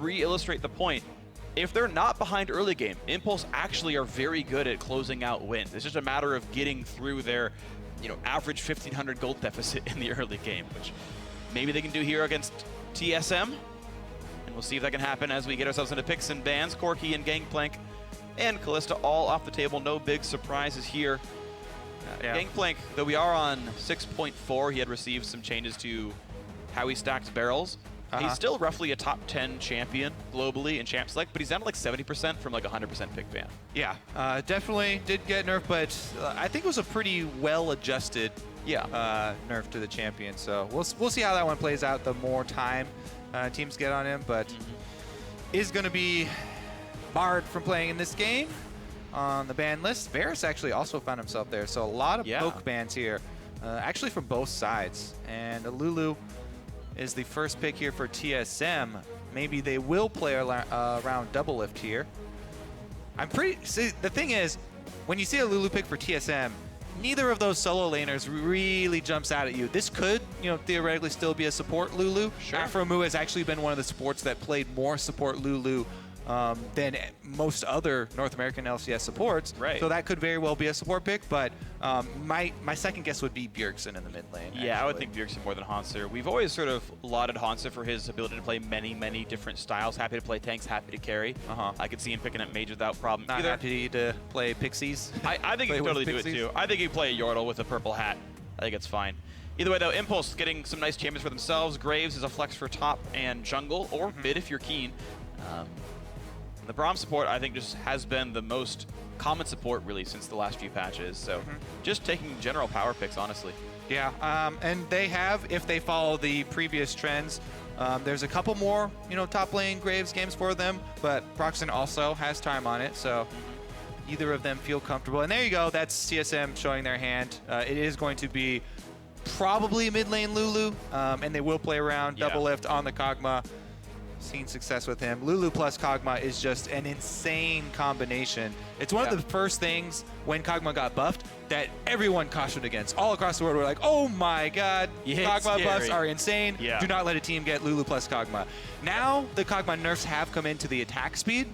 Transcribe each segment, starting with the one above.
re-illustrate the point, if they're not behind early game, Impulse actually are very good at closing out wins. It's just a matter of getting through their, average 1,500 gold deficit in the early game, which maybe they can do here against TSM. And we'll see if that can happen as we get ourselves into picks and bans. Corki and Gangplank and Kalista all off the table. No big surprises here. Gangplank, though we are on 6.4, he had received some changes to how he stacks barrels. He's still roughly a top 10 champion globally in champ select, but he's down to like 70% from like 100% pick ban. Yeah, definitely did get nerfed, but I think it was a pretty well-adjusted nerf to the champion. So we'll see how that one plays out the more time teams get on him, but is going to be barred from playing in this game on the ban list. Varus actually also found himself there, so a lot of poke bans here, actually from both sides. And Lulu is the first pick here for TSM. Maybe they will play around DoubleLift here. See, the thing is, when you see a Lulu pick for TSM, neither of those solo laners really jumps out at you. This could, theoretically still be a support Lulu. Sure. Afromu has actually been one of the supports that played more support Lulu than most other North American LCS supports. Right. So that could very well be a support pick, but my second guess would be Bjergsen in the mid lane. Yeah, I would think Bjergsen more than Hauntzer. We've always sort of lauded Hauntzer for his ability to play many different styles. Happy to play tanks, happy to carry. I could see him picking up mage without problem Not either. happy to play pixies. I think he can totally do it too. I think he can play a Yordle with a purple hat. I think it's fine. Either way though, Impulse getting some nice champions for themselves. Graves is a flex for top and jungle, or mid if you're keen. The Braum support, I think, just has been the most common support, really, since the last few patches. So just taking general power picks, honestly. Yeah, and they have, if they follow the previous trends, there's a couple more, top lane Graves games for them, but Procxin also has time on it, so either of them feel comfortable. And there you go, that's TSM showing their hand. It is going to be probably mid lane Lulu, and they will play around DoubleLift on the Kog'Maw. Seen success with him. Lulu plus Kog'Maw is just an insane combination. It's one of the first things when Kog'Maw got buffed that everyone cautioned against. All across the world were like, oh my god, Kog'Maw buffs are insane. Do not let a team get Lulu plus Kog'Maw. Now the Kog'Maw nerfs have come into the attack speed,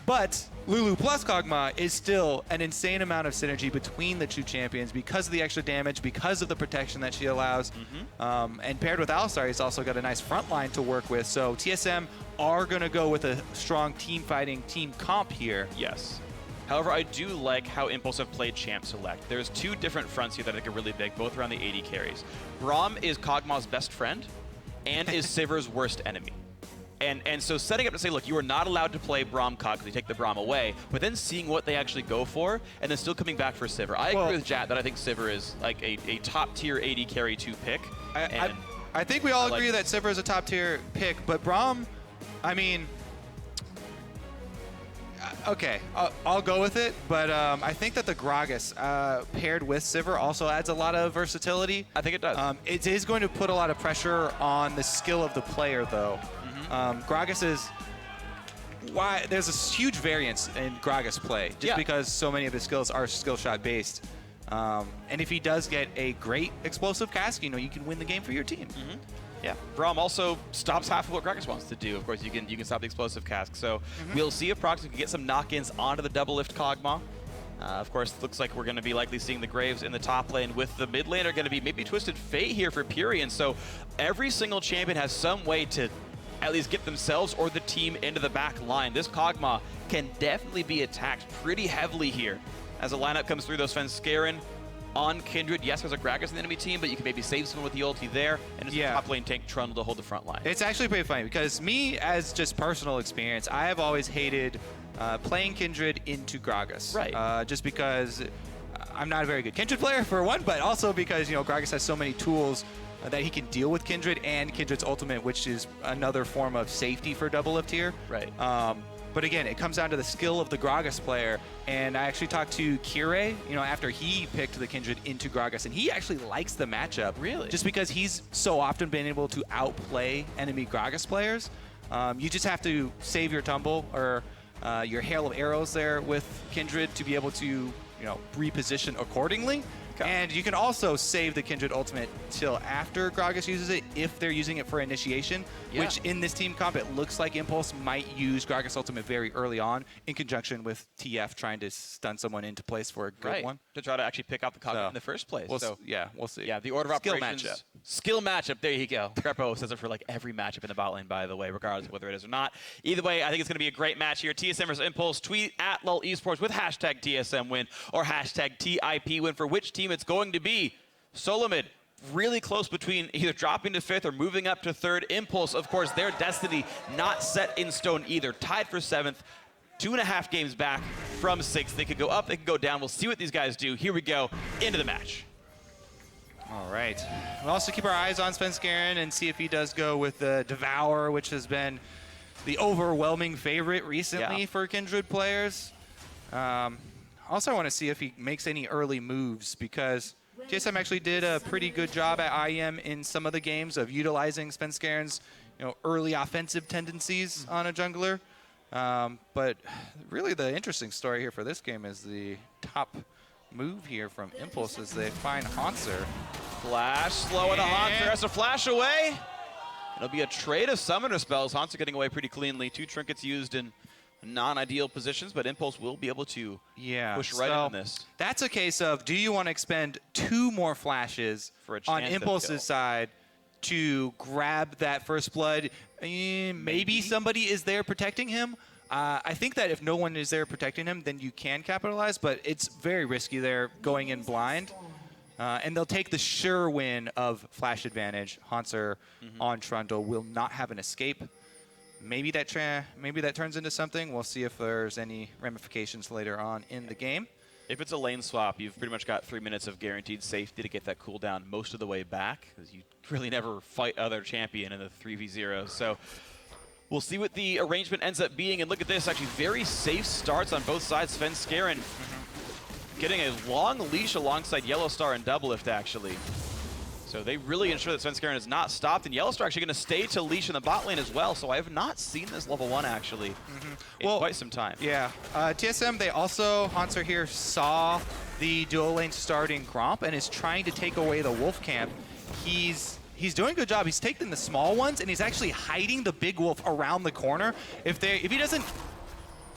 but Lulu plus Kog'Maw is still an insane amount of synergy between the two champions because of the extra damage, because of the protection that she allows. And paired with Alistar, he's also got a nice front line to work with. So TSM are going to go with a strong team fighting, team comp here. Yes. However, I do like how Impulse have played Champ Select. There's two different fronts here that I think are really big, both around the AD carries. Braum is Kog'Maw's best friend and is Sivir's worst enemy. And so setting up to say, look, you are not allowed to play Braum Kog because you take the Braum away, but then seeing what they actually go for, and then still coming back for Sivir. I agree with Jat that I think Sivir is like a top-tier AD carry to pick. I think we all agree that Sivir is a top-tier pick, but Braum, I mean, okay, I'll go with it, but I think that the Gragas paired with Sivir also adds a lot of versatility. I think it does. It is going to put a lot of pressure on the skill of the player, though. Gragas is... there's a huge variance in Gragas play, just because so many of his skills are skill shot based. And if he does get a great explosive cast, you can win the game for your team. Yeah, Braum also stops half of what Gragas wants to do. Of course, you can stop the explosive cask. So we'll see if Procxin can get some knock-ins onto the DoubleLift Kog'Maw. Of course, looks like we're going to be likely seeing the Graves in the top lane, with the mid lane are going to be maybe Twisted Fate here for Pirean. So every single champion has some way to at least get themselves or the team into the back line. This Kog'Maw can definitely be attacked pretty heavily here as the lineup comes through. Those Svenskeren on Kindred. Yes, there's a Gragas in the enemy team, but you can maybe save someone with the ulti there, and it's a top lane tank Trundle to hold the front line. It's actually pretty funny because me, as just personal experience, I have always hated playing Kindred into Gragas. Right. Just because I'm not a very good Kindred player, for one, but also because, Gragas has so many tools that he can deal with Kindred and Kindred's ultimate, which is another form of safety for DoubleLift here. Right. But again, it comes down to the skill of the Gragas player. And I actually talked to Kire, after he picked the Kindred into Gragas, and he actually likes the matchup. Really? Just because he's so often been able to outplay enemy Gragas players. You just have to save your tumble or your hail of arrows there with Kindred to be able to, reposition accordingly. Okay. And you can also save the Kindred ultimate till after Gragas uses it if they're using it for initiation, which in this team comp, it looks like Impulse might use Gragas ultimate very early on in conjunction with TF trying to stun someone into place for a good one. To try to actually pick out the Kog'Maw in the first place. We'll see. Yeah, the order of Skill operations. matchup. Skill matchup, there you go. Crepo says it for like every matchup in the bot lane, by the way, regardless of whether it is or not. Either way, I think it's going to be a great match here. TSM versus Impulse. Tweet at LOL Esports with hashtag TSM win or hashtag TIP win for which team it's going to be. Solomid, really close between either dropping to 5th or moving up to 3rd. Impulse, of course, their destiny not set in stone either. Tied for 7th. 2.5 games back from 6th. They could go up, they could go down. We'll see what these guys do. Here we go, into the match. All right. We'll also keep our eyes on Svenskeren and see if he does go with the Devour, which has been the overwhelming favorite recently for Kindred players. Also, I want to see if he makes any early moves because TSM actually did a pretty good job at IEM in some of the games of utilizing Svenskeren's early offensive tendencies on a jungler. But really the interesting story here for this game is the top move here from Impulse as they find Hauntzer. Flash, slow into Hauntzer, has to flash away. It'll be a trade of summoner spells. Hauntzer getting away pretty cleanly. 2 trinkets used in non-ideal positions, but Impulse will be able to push right in on this. That's a case of, do you want to expend 2 more flashes for on Impulse's side to grab that first blood? Maybe somebody is there protecting him. I think that if no one is there protecting him, then you can capitalize, but it's very risky there going in blind. And they'll take the sure win of flash advantage. Hauntzer on Trundle will not have an escape. Maybe that turns into something. We'll see if there's any ramifications later on in the game. If it's a lane swap, you've pretty much got 3 minutes of guaranteed safety to get that cooldown most of the way back, because you really never fight other champion in the 3v0. So we'll see what the arrangement ends up being. And look at this, actually very safe starts on both sides. Svenskeren getting a long leash alongside YellowStar and DoubleLift, actually. So they really ensure that Svenskeren is not stopped, and YellowStar actually going to stay to leash in the bot lane as well. So I have not seen this level 1 actually in quite some time. Yeah, TSM, they also, Hauntzer here saw the dual lane starting Gromp and is trying to take away the wolf camp. He's doing a good job. He's taking the small ones and he's actually hiding the big wolf around the corner. If he doesn't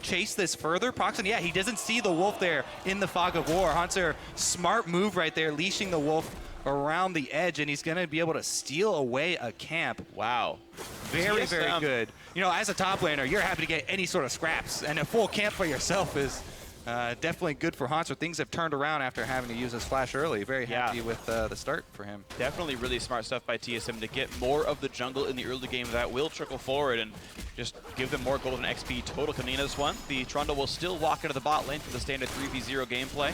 chase this further, Procxin, he doesn't see the wolf there in the fog of war. Hauntzer, smart move right there, leashing the wolf around the edge, and he's going to be able to steal away a camp. Wow. Very, very good. As a top laner, you're happy to get any sort of scraps, and a full camp for yourself is definitely good for Hauntzer. Things have turned around after having to use his flash early. Very happy with the start for him. Definitely really smart stuff by TSM to get more of the jungle in the early game that will trickle forward and just give them more golden XP total coming into this one. The Trundle will still walk into the bot lane for the standard 3v0 gameplay.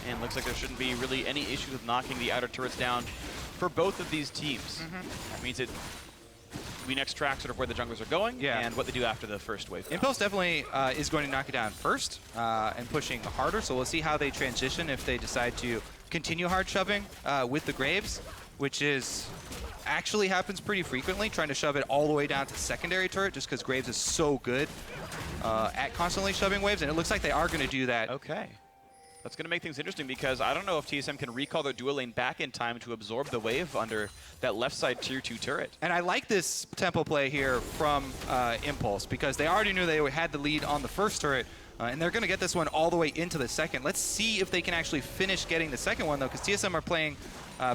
And looks like there shouldn't be really any issues with knocking the outer turrets down for both of these teams. That means we next track sort of where the junglers are going and what they do after the first wave. Impulse definitely is going to knock it down first and pushing harder, so we'll see how they transition if they decide to continue hard shoving with the Graves, which actually happens pretty frequently, trying to shove it all the way down to secondary turret just because Graves is so good at constantly shoving waves, and it looks like they are going to do that. Okay. That's going to make things interesting because I don't know if TSM can recall their dual lane back in time to absorb the wave under that left side tier 2 turret. And I like this tempo play here from Impulse because they already knew they had the lead on the first turret, and they're going to get this one all the way into the second. Let's see if they can actually finish getting the second one, though, because TSM are playing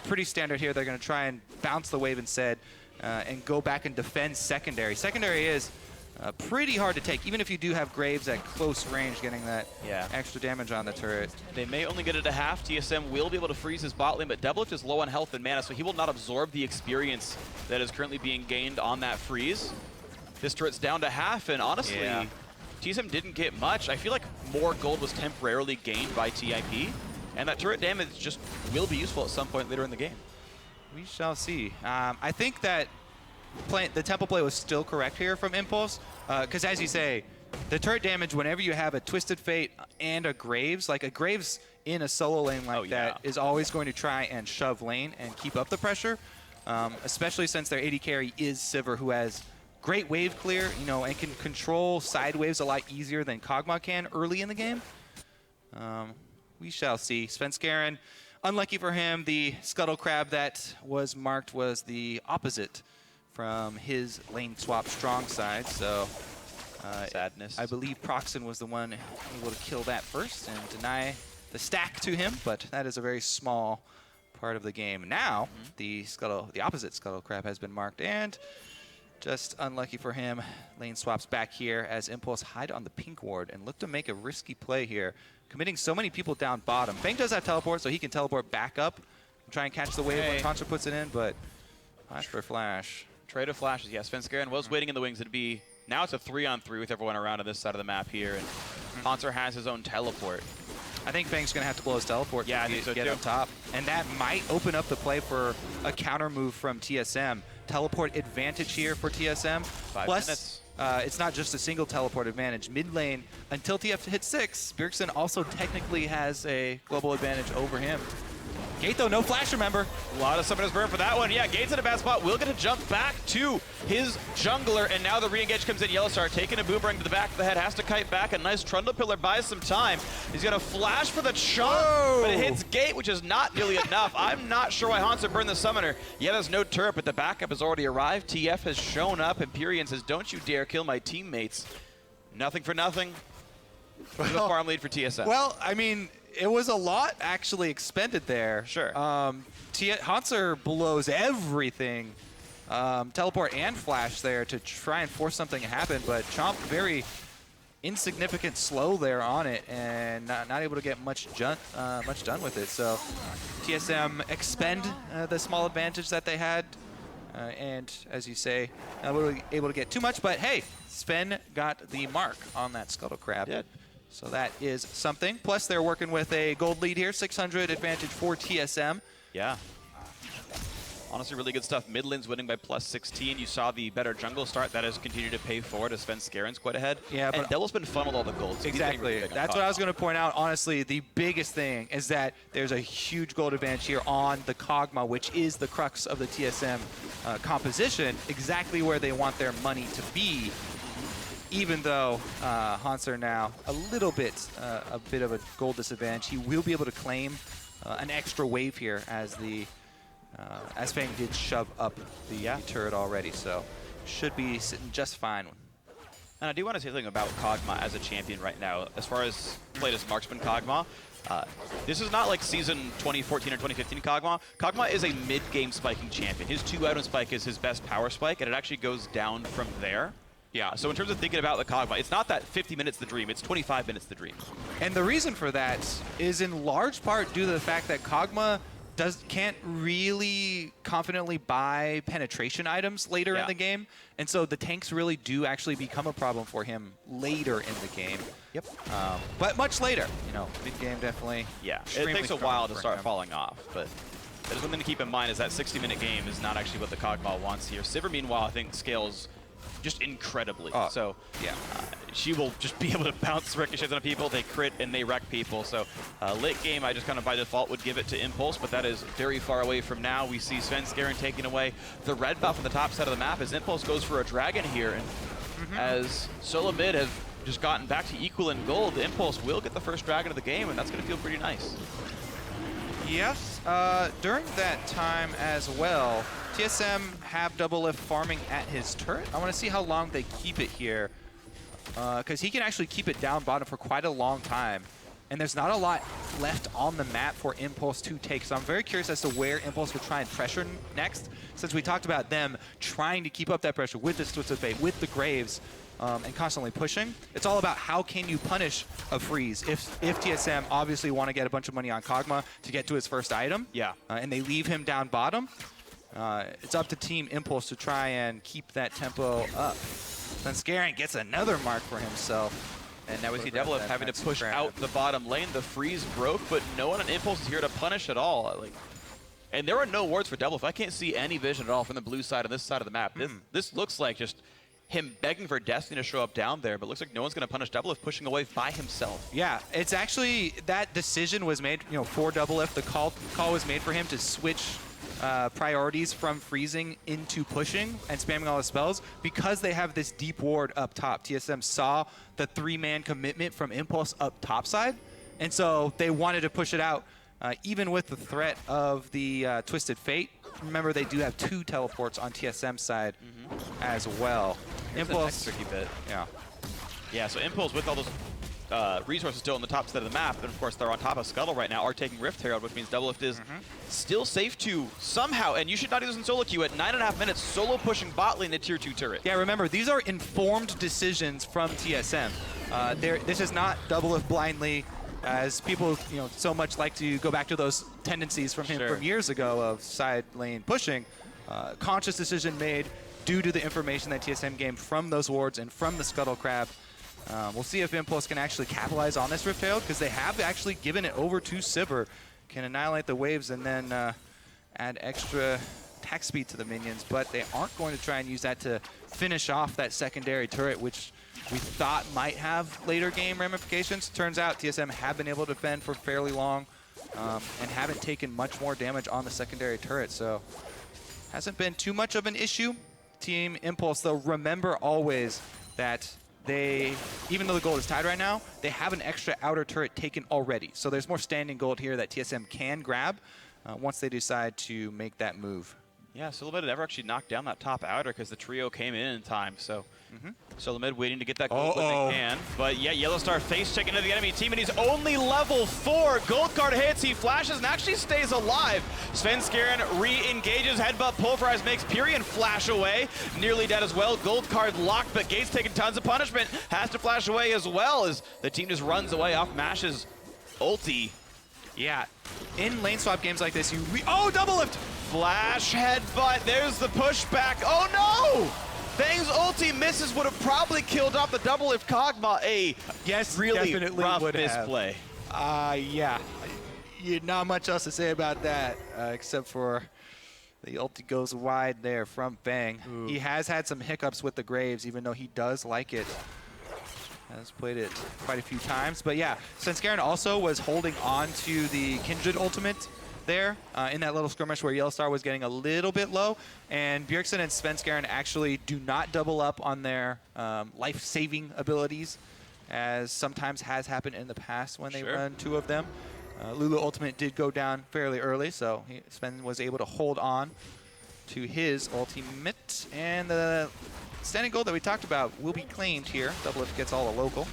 pretty standard here. They're going to try and bounce the wave instead and go back and defend secondary. Secondary is pretty hard to take, even if you do have Graves at close range getting that extra damage on the turret. They may only get it to half. TSM will be able to freeze his bot lane, but DoubleLift is low on health and mana, so he will not absorb the experience that is currently being gained on that freeze. This turret's down to half, and honestly, TSM didn't get much. I feel like more gold was temporarily gained by TIP, and that turret damage just will be useful at some point later in the game. We shall see. I think that the tempo play was still correct here from Impulse, because as you say, the turret damage, whenever you have a Twisted Fate and a Graves, like a Graves in a solo lane like that is always going to try and shove lane and keep up the pressure, especially since their AD carry is Sivir, who has great wave clear, and can control side waves a lot easier than Kog'Maw can early in the game. We shall see. Svenskeren unlucky for him, the Scuttle Crab that was marked was the opposite from his lane swap strong side. So sadness. I believe Procxin was the one able to kill that first and deny the stack to him, but that is a very small part of the game. Now, the opposite Scuttle Crab has been marked, and just unlucky for him, lane swaps back here as Impulse hide on the pink ward and look to make a risky play here, committing so many people down bottom. Feng does have teleport, so he can teleport back up and try and catch the wave when Hauntzer puts it in, but flash for flash. Trade of flashes, yes. Svenskeren was waiting in the wings. It'd be, now it's a 3-on-3 with everyone around on this side of the map here, and Hauntzer has his own teleport. I think Feng's going to have to blow his teleport to get up top. And that might open up the play for a counter move from TSM. Teleport advantage here for TSM. 5 minutes. It's not just a single teleport advantage. Mid lane, until TF hits 6, Bjergsen also technically has a global advantage over him. Gate, though, no flash, remember. A lot of summoners burn for that one. Yeah, Gate's in a bad spot. Will get a jump back to his jungler, and now the re-engage comes in. YellowStar taking a boomerang to the back of the head, has to kite back. A nice Trundle pillar buys some time. He's going to flash for the chunk, but it hits Gate, which is not nearly enough. I'm not sure why Hauntzer burned the summoner. Yeah, there's no turret, but the backup has already arrived. TF has shown up, and Pirean says, don't you dare kill my teammates. Nothing for nothing. There's a farm lead for TSM. Well, I mean, it was a lot actually expended there. Sure. Hauntzer blows everything, teleport and flash there to try and force something to happen, but Chomp very insignificant slow there on it and not able to get much done with it. So TSM expend the small advantage that they had, and as you say, not really able to get too much, but hey, Sven got the mark on that Scuttle Crab. Yeah. So that is something. Plus, they're working with a gold lead here, 600 advantage for TSM. Yeah. Honestly, really good stuff. Mid lane's winning by +16. You saw the better jungle start. That has continued to pay forward as Svenskeren's quite ahead. Yeah, and Devil's been funneled all the gold. So exactly. Really that's what I was going to point out. Honestly, the biggest thing is that there's a huge gold advantage here on the Kog'Maw, which is the crux of the TSM composition, exactly where they want their money to be. Even though Hauntzer now a bit of a gold disadvantage, he will be able to claim an extra wave here as Feng did shove up the turret already, so should be sitting just fine. And I do want to say something about Kog'Maw as a champion right now. As far as played as marksman Kog'Maw, this is not like season 2014 or 2015 Kog'Maw. Kog'Maw is a mid-game spiking champion. His 2-item spike is his best power spike, and it actually goes down from there. Yeah, so in terms of thinking about the Kog'Maw, it's not that 50 minutes the dream, it's 25 minutes the dream. And the reason for that is in large part due to the fact that Kog'Maw can't really confidently buy penetration items later in the game, and so the tanks really do actually become a problem for him later in the game. Yep. But much later, mid-game definitely. Yeah, it takes a while to start falling off, but there's something to keep in mind is that 60-minute game is not actually what the Kog'Maw wants here. Sivir, meanwhile, I think scales just incredibly. So yeah, she will just be able to bounce ricochets on people, they crit and they wreck people. So late game, I just kind of by default would give it to Impulse, but that is very far away from now. We see Svenskeren taking away the red buff on the top side of the map as Impulse goes for a dragon here. And as Solomid have just gotten back to equal in gold, Impulse will get the first dragon of the game, and that's going to feel pretty nice. Yes, during that time as well, TSM have DoubleLift farming at his turret. I want to see how long they keep it here, because he can actually keep it down bottom for quite a long time. And there's not a lot left on the map for Impulse to take. So I'm very curious as to where Impulse will try and pressure next, since we talked about them trying to keep up that pressure with the Twisted of Fate, with the Graves, and constantly pushing. It's all about how can you punish a freeze. If TSM obviously want to get a bunch of money on Kog'Maw to get to his first item, and they leave him down bottom, it's up to Team Impulse to try and keep that tempo up. Svenskeren gets another mark for himself. And now we see DoubleLift having to push out the bottom lane. The freeze broke, but no one on Impulse is here to punish at all. And there are no wards for DoubleLift. I can't see any vision at all from the blue side and this side of the map. This looks like just him begging for Destiny to show up down there, but looks like no one's going to punish DoubleLift pushing away by himself. Yeah, it's actually, that decision was made, for DoubleLift. The call was made for him to switch priorities from freezing into pushing and spamming all his spells because they have this deep ward up top. TSM saw the 3-man commitment from Impulse up top side, and so they wanted to push it out even with the threat of the Twisted Fate. Remember, they do have 2 teleports on TSM side as well. Here's Impulse, the next tricky bit. yeah. Yeah, so Impulse with all those resources still on the top side of the map, and of course they're on top of Scuttle right now, are taking Rift Herald, which means DoubleLift is still safe to somehow, and you should not do this in solo queue, at 9.5 minutes, solo pushing bot lane to tier 2 turret. Yeah, remember, these are informed decisions from TSM. This is not DoubleLift blindly, as people so much like to go back to those tendencies from him from years ago of side lane pushing. Conscious decision made due to the information that TSM gained from those wards and from the Scuttle Crab. We'll see if Impulse can actually capitalize on this Rift Herald, because they have actually given it over to Sivir. Can annihilate the waves and then add extra attack speed to the minions, but they aren't going to try and use that to finish off that secondary turret, which we thought might have later game ramifications. Turns out TSM have been able to defend for fairly long and haven't taken much more damage on the secondary turret, so hasn't been too much of an issue. Team Impulse, though, remember always that they, even though the gold is tied right now, they have an extra outer turret taken already. So there's more standing gold here that TSM can grab once they decide to make that move. Yeah, Solomid never actually knocked down that top outer because the trio came in time. So Solomid waiting to get that gold when they can. But yeah, YellowStar face checking into the enemy team, and he's only level 4. Gold card hits, he flashes and actually stays alive. Svenskeren re-engages, headbutt pulverize, makes Pirean flash away. Nearly dead as well. Gold card locked, but Gates taking tons of punishment. Has to flash away as well as the team just runs away off Mash's ulti. Yeah, in lane swap games like this, oh, DoubleLift! Flash headbutt, there's the pushback. Oh no! Feng's ulti misses, would have probably killed off the DoubleLift Kog'Maw. Yes, really definitely rough would misplay. Yeah, not much else to say about that, except for the ulti goes wide there from Feng. Ooh. He has had some hiccups with the Graves, even though he does like it. Has played it quite a few times. But yeah, Svenskeren also was holding on to the Kindred ultimate there in that little skirmish where YellowStar was getting a little bit low. And Bjergsen and Svenskeren actually do not double up on their life-saving abilities, as sometimes has happened in the past when they run 2 of them. Lulu ultimate did go down fairly early, so Sven was able to hold on to his ultimate. And the standing gold that we talked about will be claimed here. DoubleLift gets all the local.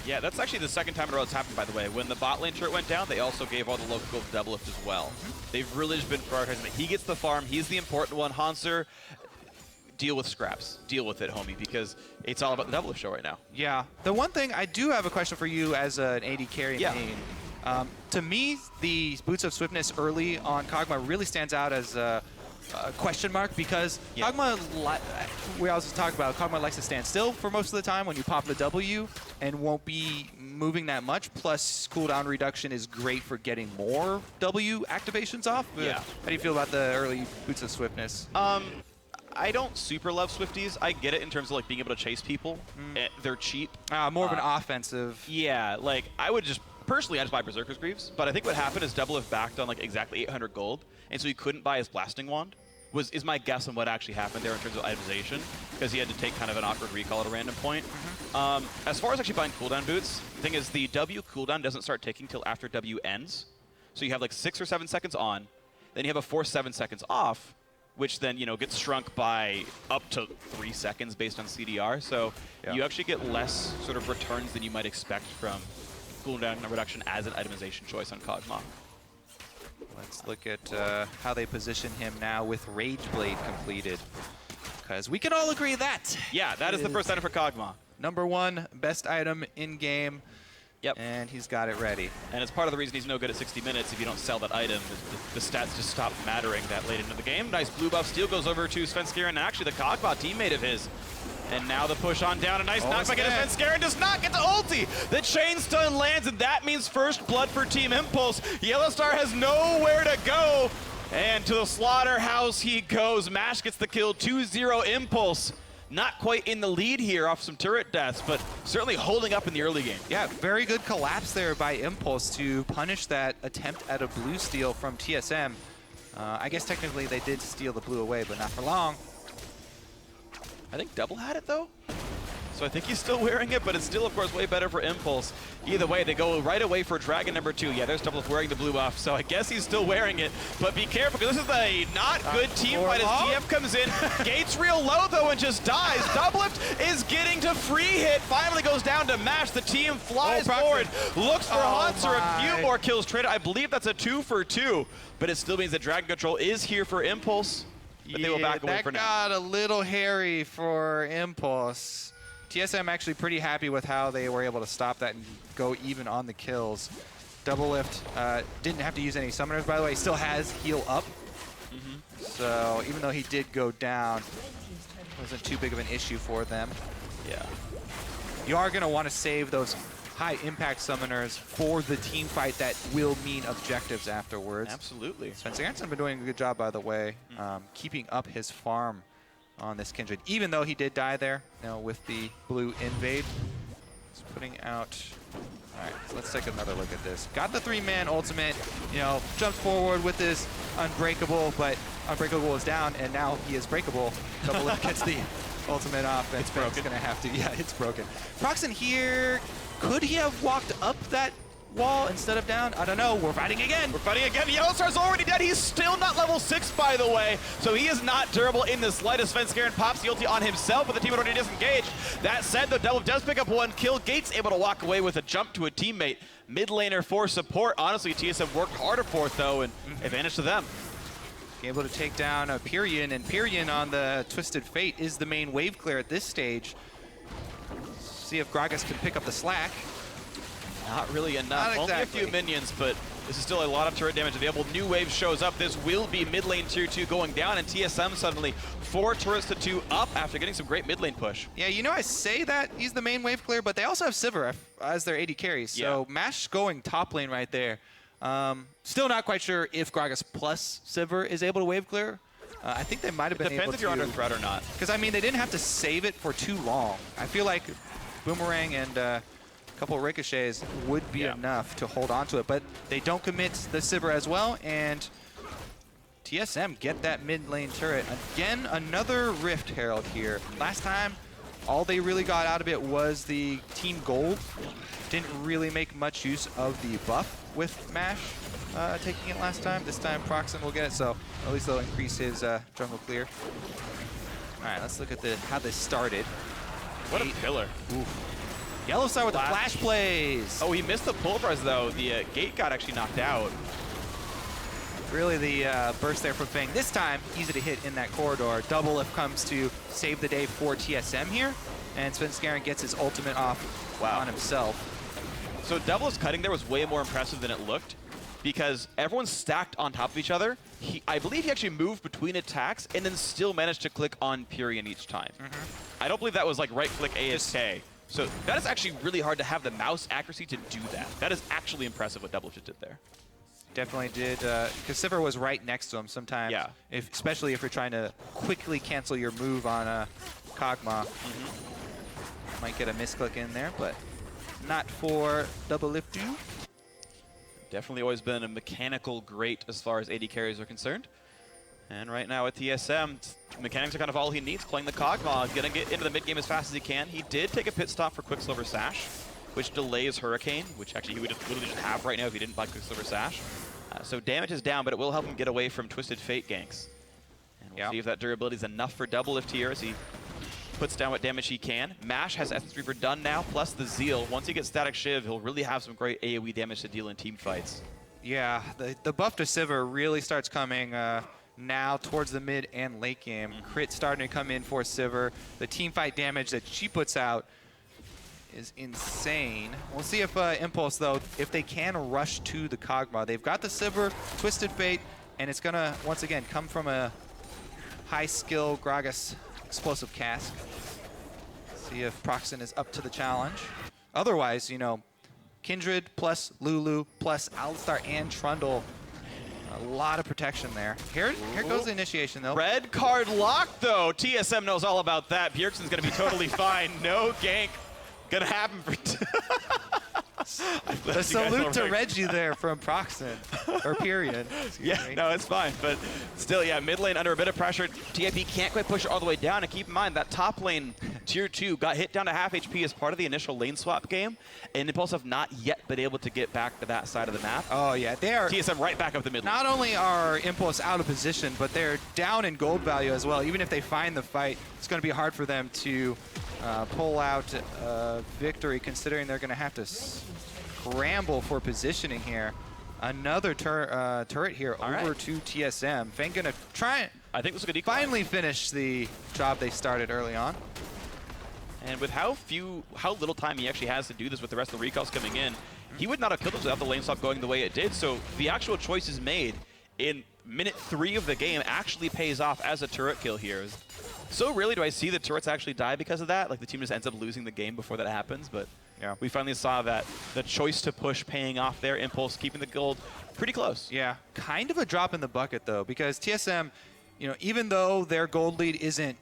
Yeah, that's actually the second time in a row it's happened, by the way. When the bot lane turret went down, they also gave all the local gold to DoubleLift as well. They've really just been prioritizing it. He gets the farm. He's the important one. Hauntzer, deal with scraps. Deal with it, homie, because it's all about the DoubleLift show right now. Yeah. The one thing, I do have a question for you as an AD carry main. To me, the Boots of Swiftness early on Kog'Maw really stands out as a question mark, because Kog'Maw, we also talk about, Kog'Maw likes to stand still for most of the time when you pop the W and won't be moving that much. Plus, cooldown reduction is great for getting more W activations off. Yeah. How do you feel about the early Boots of Swiftness? I don't super love Swifties. I get it in terms of like being able to chase people. They're cheap. More of an offensive. Yeah, like I would just personally, I just buy Berserker's Greaves, but I think what happened is DoubleLift backed on like exactly 800 gold, and so he couldn't buy his Blasting Wand. Is my guess on what actually happened there in terms of itemization, because he had to take kind of an awkward recall at a random point. As far as actually buying cooldown boots, the thing is the W cooldown doesn't start ticking till after W ends. So you have like 6 or 7 seconds on, then you have a 4-7 seconds off, which then gets shrunk by up to 3 seconds based on CDR. So you actually get less sort of returns than you might expect from cooldown reduction as an itemization choice on Kog'Maw. Let's look at how they position him now with Rage Blade completed, because we can all agree that. Yeah, that is the first item for Kog'Maw. #1 best item in game. Yep. And he's got it ready. And it's part of the reason he's no good at 60 minutes. If you don't sell that item, the stats just stop mattering that late into the game. Nice blue buff steal goes over to Svenskeren, and actually the Kog'Maw teammate of his. And now the push on down. A nice knockback into Svenskeren. Does not get the ulti. The chain stun lands, and that means first blood for Team Impulse. YellowStar has nowhere to go. And to the slaughterhouse he goes. Mash gets the kill. 2-0 Impulse. Not quite in the lead here off some turret deaths, but certainly holding up in the early game. Yeah, very good collapse there by Impulse to punish that attempt at a blue steal from TSM. I guess technically they did steal the blue away, but not for long. I think Double had it though. So I think he's still wearing it, but it's still, of course, way better for Impulse. Either way, they go right away for Dragon number 2. Yeah, there's DoubleLift wearing the blue buff, so I guess he's still wearing it. But be careful, because this is a not good team fight as DF comes in. Gates real low, though, and just dies. DoubleLift is getting to free hit. Finally goes down to Mash. The team flies forward, looks for Hauntzer. A few more kills traded. I believe that's a 2 for 2, but it still means that Dragon Control is here for Impulse. But they will back away for now. That got a little hairy for Impulse. TSM actually pretty happy with how they were able to stop that and go even on the kills. DoubleLift didn't have to use any summoners, by the way. He still has heal up. So even though he did go down, it wasn't too big of an issue for them. Yeah. You are going to want to save those high impact summoners for the team fight that will mean objectives afterwards. Absolutely. Svensekeren's been doing a good job, by the way, keeping up his farm on this Kindred, even though he did die there, with the blue invade. He's putting out. All right, so let's take another look at this. Got the 3-man ultimate, jumped forward with this Unbreakable, but Unbreakable is down, and now he is breakable. DoubleLift gets the ultimate off, and Feng's gonna have to, yeah, it's broken. Procxin here, could he have walked up that wall instead of down? I don't know. We're fighting again. We're fighting again. YellowStar's already dead. He's still not level 6, by the way. So he is not durable in the slightest. Svenskeren pops the ulti on himself, but the team had already disengaged. That said, though, DoubleLift does pick up 1 kill. Gates able to walk away with a jump to a teammate. Mid laner for support. Honestly, TSM worked harder for it, though, and advantage to them. Able to take down Pirean, and Pirean on the Twisted Fate is the main wave clear at this stage. See if Gragas can pick up the slack. Not really enough. Not exactly. Only a few minions, but this is still a lot of turret damage available. New wave shows up. This will be mid lane tier 2 going down, and TSM suddenly 4 turrets to 2 up after getting some great mid lane push. Yeah, I say that he's the main wave clear, but they also have Sivir as their AD carry. So Mash going top lane right there. Still not quite sure if Gragas plus Sivir is able to wave clear. I think they might have been able to. Depends if you're under threat or not. Because, I mean, they didn't have to save it for too long. I feel like Boomerang and couple of ricochets would be enough to hold on to it, but they don't commit the Sivir as well, and TSM get that mid lane turret. Again, another Rift Herald here. Last time, all they really got out of it was the Team Gold. Didn't really make much use of the buff with Mash taking it last time. This time, Procxin will get it, so at least they'll increase his jungle clear. All right, let's look at how this started. What a pillar. Oof. YellowStar with the flash plays. Oh, he missed the pulverize, though. The gate got actually knocked out. Really the burst there from Feng. This time, easy to hit in that corridor. DoubleLift comes to save the day for TSM here, and Svenskeren gets his ultimate off on himself. So DoubleLift's cutting there was way more impressive than it looked, because everyone's stacked on top of each other. I believe he actually moved between attacks and then still managed to click on Pirean each time. I don't believe that was like right-click ASK. So that is actually really hard to have the mouse accuracy to do that. That is actually impressive what DoubleLift did there. Definitely did, because Sivir was right next to him sometimes. Yeah. Especially if you're trying to quickly cancel your move on a Kog'Maw. Might get a misclick in there, but not for DoubleLift. Definitely always been a mechanical great as far as AD carries are concerned. And right now at TSM, mechanics are kind of all he needs, playing the Kog'Maw. He's going to get into the mid game as fast as he can. He did take a pit stop for Quicksilver Sash, which delays Hurricane, which actually he would literally just have right now if he didn't buy Quicksilver Sash. So damage is down, but it will help him get away from Twisted Fate ganks. And we'll see if that durability is enough for DoubleLift here as he puts down what damage he can. Mash has Essence Reaver done now, plus the Zeal. Once he gets Static Shiv, he'll really have some great AoE damage to deal in team fights. Yeah, the buff to Sivir really starts coming now towards the mid and late game. Crit starting to come in for Sivir. The team fight damage that she puts out is insane. We'll see if Impulse, though, if they can rush to the Kog'Maw. They've got the Sivir, Twisted Fate, and it's going to, once again, come from a high-skill Gragas explosive cask. See if Procxin is up to the challenge. Otherwise, Kindred plus Lulu plus Alistar and Trundle. A lot of protection there. Here goes the initiation, though. Red card locked, though. TSM knows all about that. Bjergsen's going to be totally fine. No gank going to happen for The salute to Reggie there from Procxin, or Pirean. Yeah, no, it's fine. But still, yeah, mid lane under a bit of pressure. TIP can't quite push it all the way down. And keep in mind, that top lane, tier 2, got hit down to half HP as part of the initial lane swap game. And Impulse have not yet been able to get back to that side of the map. Oh, yeah. They are TSM right back up the mid lane. Not only are Impulse out of position, but they're down in gold value as well. Even if they find the fight, it's going to be hard for them to pull out victory, considering they're going to have to scramble for positioning here. Another turret here over to TSM. Feng going to try and I think this is a good finally finish the job they started early on. And with how little time he actually has to do this with the rest of the recalls coming in, he would not have killed us without the lane swap going the way it did. So the actual choices made in minute 3 of the game actually pays off as a turret kill here. So rarely do I see the turrets actually die because of that. Like, the team just ends up losing the game before that happens. But yeah, we finally saw that the choice to push paying off there. Impulse keeping the gold pretty close. Yeah, kind of a drop in the bucket though, because TSM, even though their gold lead isn't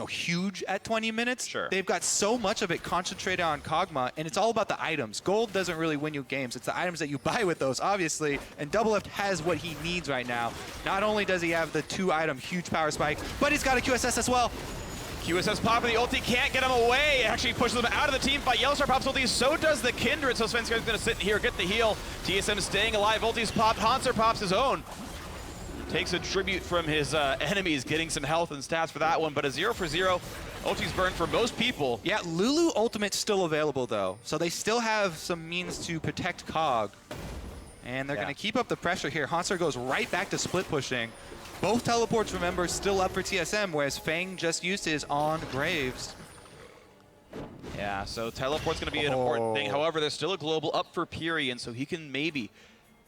huge at 20 minutes. Sure. They've got so much of it concentrated on Kog'Maw, and it's all about the items. Gold doesn't really win you games. It's the items that you buy with those, obviously, and DoubleLift has what he needs right now. Not only does he have the 2-item huge power spike, but he's got a QSS as well. QSS popping the ulti, can't get him away. It actually pushes them out of the team fight. YellowStar pops ulti, so does the Kindred, so Svenskeren going to sit here, get the heal. TSM staying alive, ulti's popped. Hauntzer pops his own. Takes a tribute from his enemies, getting some health and stats for that one, but a 0 for 0. Ulti's burned for most people. Yeah, Lulu ultimate's still available though, so they still have some means to protect Kog. And they're going to keep up the pressure here. Hauntzer goes right back to split pushing. Both teleports, remember, still up for TSM, whereas Feng just used his on Graves. Yeah, so teleport's going to be an important thing. However, there's still a global up for Pirean, so he can maybe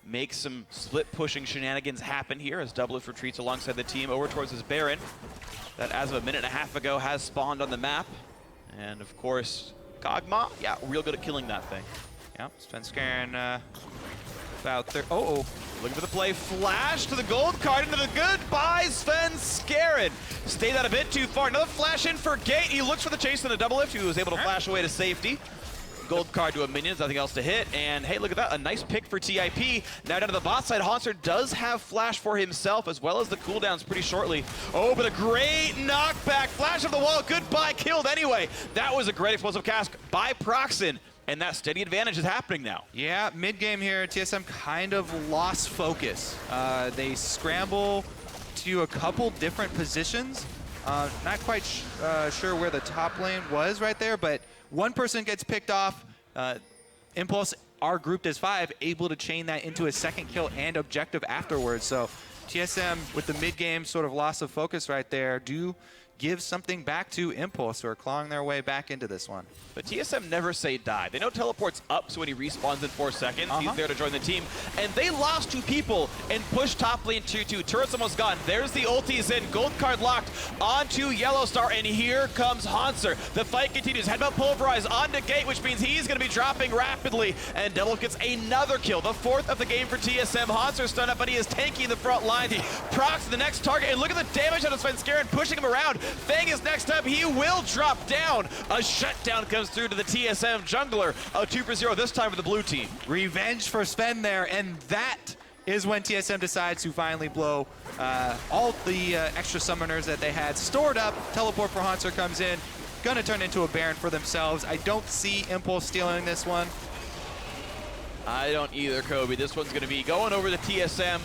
make some split pushing shenanigans happen here as DoubleLift retreats alongside the team over towards his Baron that, as of a minute and a half ago, has spawned on the map. And of course, Kog'Maw, yeah, real good at killing that thing. Yeah, Svenskeren about there. Looking for the play, flash to the gold card into the goodbye Svenskeren. Stayed out a bit too far. Another flash in for Gate. He looks for the chase in the DoubleLift. He was able to flash away to safety. Gold card to a minion, nothing else to hit. And hey, look at that, a nice pick for TIP. Now down to the bot side, Hauntzer does have flash for himself, as well as the cooldowns pretty shortly. Oh, but a great knockback, flash of the wall, goodbye, killed anyway. That was a great explosive cast by Procxin, and that steady advantage is happening now. Yeah, mid-game here, TSM kind of lost focus. They scramble to a couple different positions. Not quite sure where the top lane was right there, but one person gets picked off. Impulse are grouped as 5, able to chain that into a second kill and objective afterwards. So TSM, with the mid-game sort of loss of focus right there, do give something back to Impulse, who are clawing their way back into this one. But TSM never say die. They know teleport's up, so when he respawns in 4 seconds, he's there to join the team. And they lost 2 people and pushed top lane tier 2. Turret's almost gone. There's the ultis in. Gold card locked onto YellowStar, and here comes Hauntzer. The fight continues. Headbutt pulverize onto Gate, which means he's going to be dropping rapidly. And Double gets another kill, the 4th of the game for TSM. Hauntzer stunned up, but he is tanky in the front line. He procs the next target, and look at the damage on Svenskeren, pushing him around. Feng is next up. He will drop down. A shutdown comes through to the TSM jungler. A 2 for 0 this time for the blue team. Revenge for Sven there, and that is when TSM decides to finally blow all the extra summoners that they had stored up. Teleport for Hauntzer comes in. Gonna turn into a Baron for themselves. I don't see Impulse stealing this one. I don't either, Kobe. This one's gonna be going over the TSM.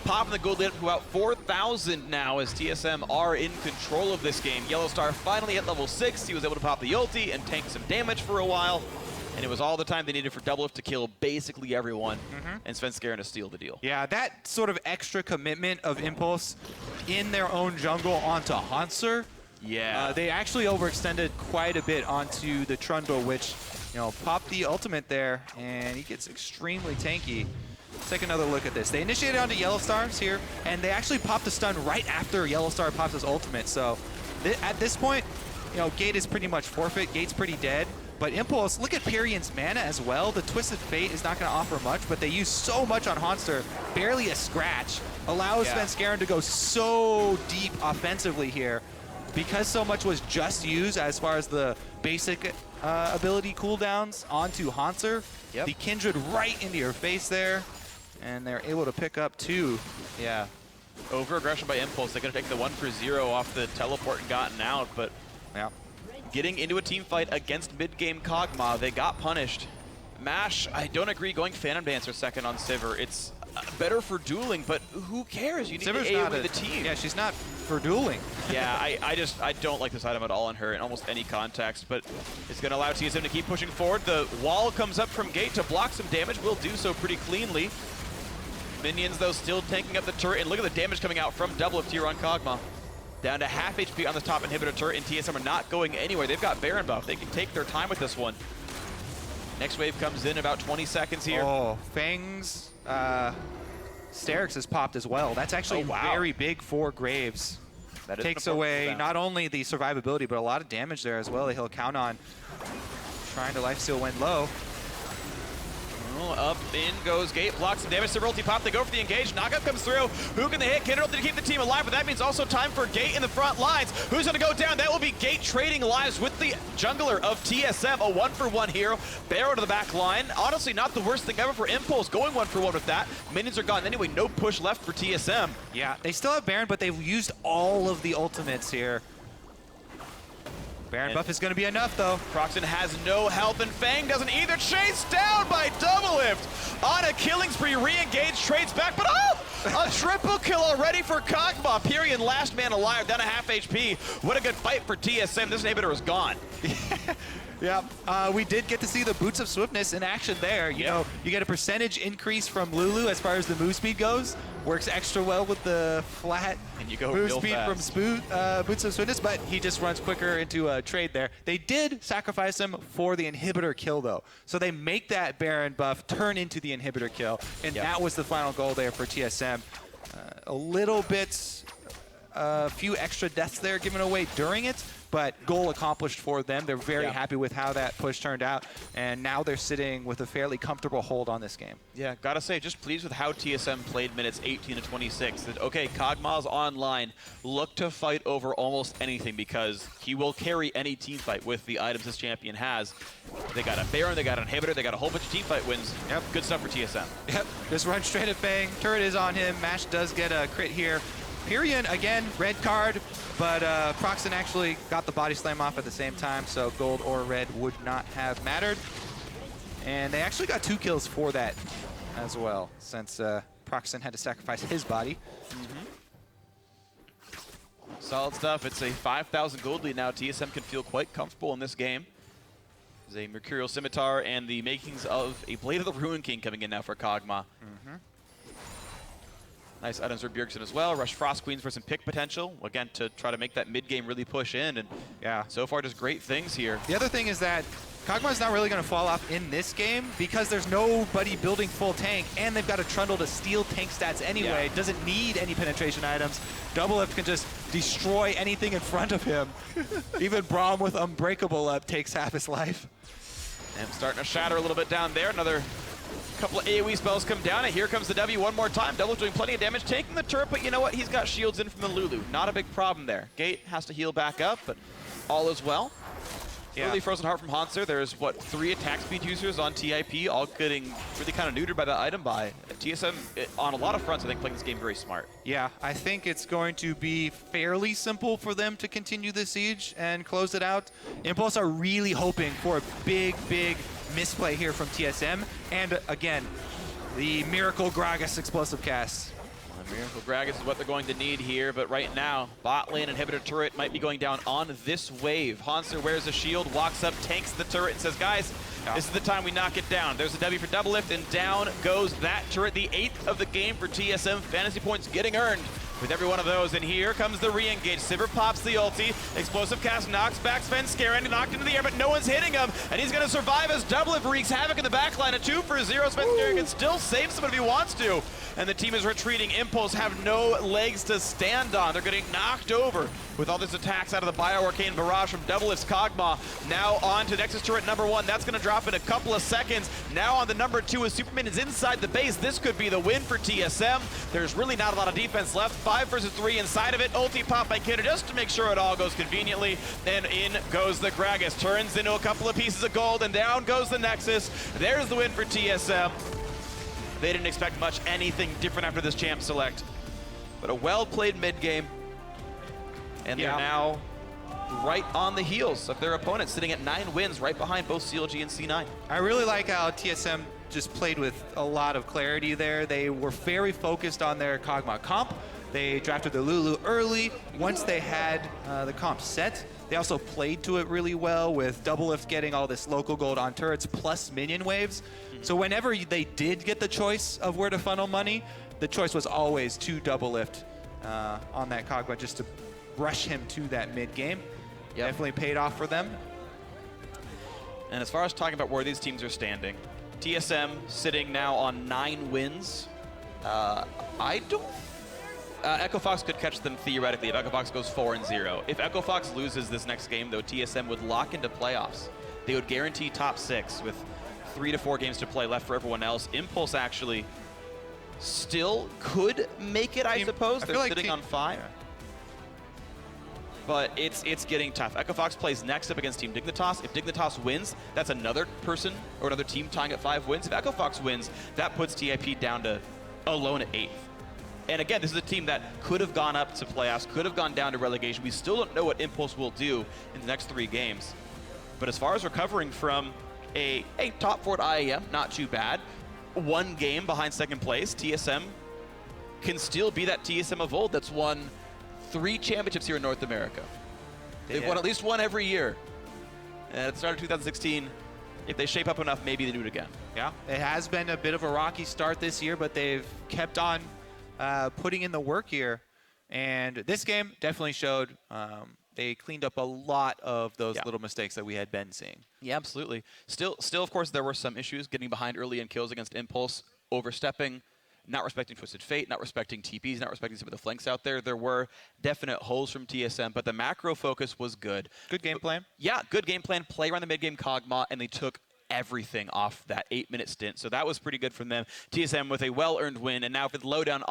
Popping the gold lead up to about 4,000 now as TSM are in control of this game. YellowStar finally at level 6. He was able to pop the ulti and tank some damage for a while. And it was all the time they needed for DoubleLift to kill basically everyone, and Svenskeren to steal the deal. Yeah, that sort of extra commitment of Impulse in their own jungle onto Hauntzer. Yeah. They actually overextended quite a bit onto the Trundle, which, popped the ultimate there, and he gets extremely tanky. Let's take another look at this. They initiated onto YellowStar's here, and they actually popped the stun right after YellowStar pops his ultimate. So at this point, Gate is pretty much forfeit. Gate's pretty dead. But Impulse, look at Pirean's mana as well. The Twisted Fate is not going to offer much, but they use so much on Hauntzer. Barely a scratch. Allows Svenskeren to go so deep offensively here. Because so much was just used as far as the basic ability cooldowns onto Hauntzer. Yep. The Kindred right into your face there. And they're able to pick up 2. Yeah. Over-aggression by Impulse. They're going to take the 1-for-0 off the teleport and gotten out, but Yeah. getting into a team fight against mid-game Kog'Maw, they got punished. Mash, I don't agree going Phantom Dancer second on Sivir. It's better for dueling, but who cares? You need Sivir's to not AoE the team. Yeah, she's not for dueling. Yeah, I don't like this item at all on her in almost any context, but it's going to allow TSM to keep pushing forward. The wall comes up from gate to block some damage. Will do so pretty cleanly. Minions, though, still tanking up the turret, and look at the damage coming out from DoubleLift here on Kog'Maw. Down to half HP on the top inhibitor turret, and TSM are not going anywhere. They've got Baron buff. They can take their time with this one. Next wave comes in about 20 seconds here. Oh, Feng's Sterix has popped as well. That's actually very big for Graves. That takes away not only the survivability, but a lot of damage there as well that he'll count on. Trying to lifesteal when low. Up in goes gate, blocks some damage. Sivir ulti pop, they go for the engage. Knockup comes through. Who can they hit? Kindred to keep the team alive, but that means also time for Gate in the front lines. Who's going to go down? That will be Gate trading lives with the jungler of TSM, a 1-for-1 hero. Barrow to the back line. Honestly, not the worst thing ever for Impulse, going 1-for-1 with that. Minions are gone anyway, no push left for TSM. Yeah, they still have Baron, but they've used all of the ultimates here. Baron buff is going to be enough, though. Procxin has no health, and Feng doesn't either. Chased down by DoubleLift on a killing spree. Re-engage, trades back, but a triple kill already for Kog'Maw. Pirean, last man alive, down to half HP. What a good fight for TSM. This inhibitor is gone. Yeah, we did get to see the Boots of Swiftness in action there. You know, you get a percentage increase from Lulu as far as the move speed goes. Works extra well with the flat and you go move real speed fast. from Boots of Swiftness, but he just runs quicker into a trade there. They did sacrifice him for the inhibitor kill, though. So they make that Baron buff turn into the inhibitor kill, and that was the final goal there for TSM. A little bit, a few extra deaths there given away during it, but goal accomplished for them. They're very happy with how that push turned out, and now they're sitting with a fairly comfortable hold on this game. Yeah, gotta say, just pleased with how TSM played minutes 18 to 26. That, okay, Kog'Maw's online. Look to fight over almost anything because he will carry any team fight with the items this champion has. They got a Baron, they got an inhibitor, they got a whole bunch of team fight wins. Yep, good stuff for TSM. Yep, just run straight at Feng. Turret is on him. Mash does get a crit here. Pirean, again, red card, but Procxin actually got the body slam off at the same time, so gold or red would not have mattered. And they actually got 2 kills for that as well, since Procxin had to sacrifice his body. Solid stuff. It's a 5,000 gold lead now. TSM can feel quite comfortable in this game. There's a Mercurial Scimitar and the makings of a Blade of the Ruin King coming in now for Kog'Maw. Nice items for Bjergsen as well. Rush Frost Queens for some pick potential. Again, to try to make that mid-game really push in. And so far, just great things here. The other thing is that Kog'Maw's not really going to fall off in this game because there's nobody building full tank, and they've got a Trundle to steal tank stats anyway. Doesn't need any penetration items. DoubleLift can just destroy anything in front of him. Even Braum with Unbreakable up takes half his life. And starting to shatter a little bit down there. Another couple of AoE spells come down, and here comes the W one more time. Double's doing plenty of damage, taking the turret, but you know what? He's got shields in from the Lulu. Not a big problem there. Gate has to heal back up, but all is well. Early Frozen Heart from Hauntzer. There's, what, 3 attack speed users on TIP, all getting really kind of neutered by the item buy. TSM, on a lot of fronts, I think, playing this game very smart. Yeah, I think it's going to be fairly simple for them to continue the siege and close it out. Impulse are really hoping for a big, big misplay here from TSM. And, again, the Miracle Gragas explosive cast. Miracle Gragas is what they're going to need here, but right now, bot lane inhibitor turret might be going down on this wave. Hauntzer wears a shield, walks up, tanks the turret, and says, guys, this is the time we knock it down. There's a W for DoubleLift, and down goes that turret. The 8th of the game for TSM. Fantasy points getting earned with every one of those, and here comes the re-engage. Sivir pops the ulti, explosive cast knocks back Svenskeren, knocked into the air, but no one's hitting him, and he's gonna survive as DoubleLift wreaks havoc in the backline. A 2 for 0, Svenskeren can still save someone if he wants to, and the team is retreating. Impulse have no legs to stand on. They're getting knocked over with all these attacks out of the Bio-Arcane barrage from DoubleLift's Kog'Maw. Now on to Nexus turret number 1. That's gonna drop in a couple of seconds. Now on the number 2 as Superman is inside the base. This could be the win for TSM. There's really not a lot of defense left. 5 versus 3 inside of it. Ulti pop by Kindred just to make sure it all goes conveniently. And in goes the Gragas. Turns into a couple of pieces of gold, and down goes the Nexus. There's the win for TSM. They didn't expect much anything different after this champ select. But a well-played mid-game. And they're now right on the heels of their opponents, sitting at 9 wins, right behind both CLG and C9. I really like how TSM just played with a lot of clarity there. They were very focused on their Kog'Maw comp. They drafted the Lulu early. Once they had the comp set, they also played to it really well with DoubleLift getting all this local gold on turrets plus minion waves. So whenever they did get the choice of where to funnel money, the choice was always to DoubleLift on that Kog'Maw just to rush him to that mid game. Yep. Definitely paid off for them. And as far as talking about where these teams are standing, TSM sitting now on 9 wins. Echo Fox could catch them theoretically if Echo Fox goes 4-0. If Echo Fox loses this next game, though, TSM would lock into playoffs. They would guarantee top 6 with 3 to 4 games to play left for everyone else. Impulse actually still could make it, I suppose. They're like sitting on 5. Yeah. But it's getting tough. Echo Fox plays next up against Team Dignitas. If Dignitas wins, that's another person or another team tying at 5 wins. If Echo Fox wins, that puts TIP down to alone at 8th. And again, this is a team that could have gone up to playoffs, could have gone down to relegation. We still don't know what Impulse will do in the next 3 games. But as far as recovering from a top 4 IAM, not too bad. 1 game behind 2nd place, TSM can still be that TSM of old that's won 3 championships here in North America. They've won at least 1 every year. And at the start of 2016, if they shape up enough, maybe they do it again. Yeah, it has been a bit of a rocky start this year, but they've kept on putting in the work here. And this game definitely showed they cleaned up a lot of those little mistakes that we had been seeing. Yeah, absolutely. Still, of course, there were some issues getting behind early in kills against Impulse, overstepping, not respecting Twisted Fate, not respecting TPs, not respecting some of the flanks out there. There were definite holes from TSM, but the macro focus was good. Good game plan. Yeah, good game plan. Play around the mid-game Kog'Maw, and they took everything off that 8-minute stint. So that was pretty good from them. TSM with a well-earned win, and now for the lowdown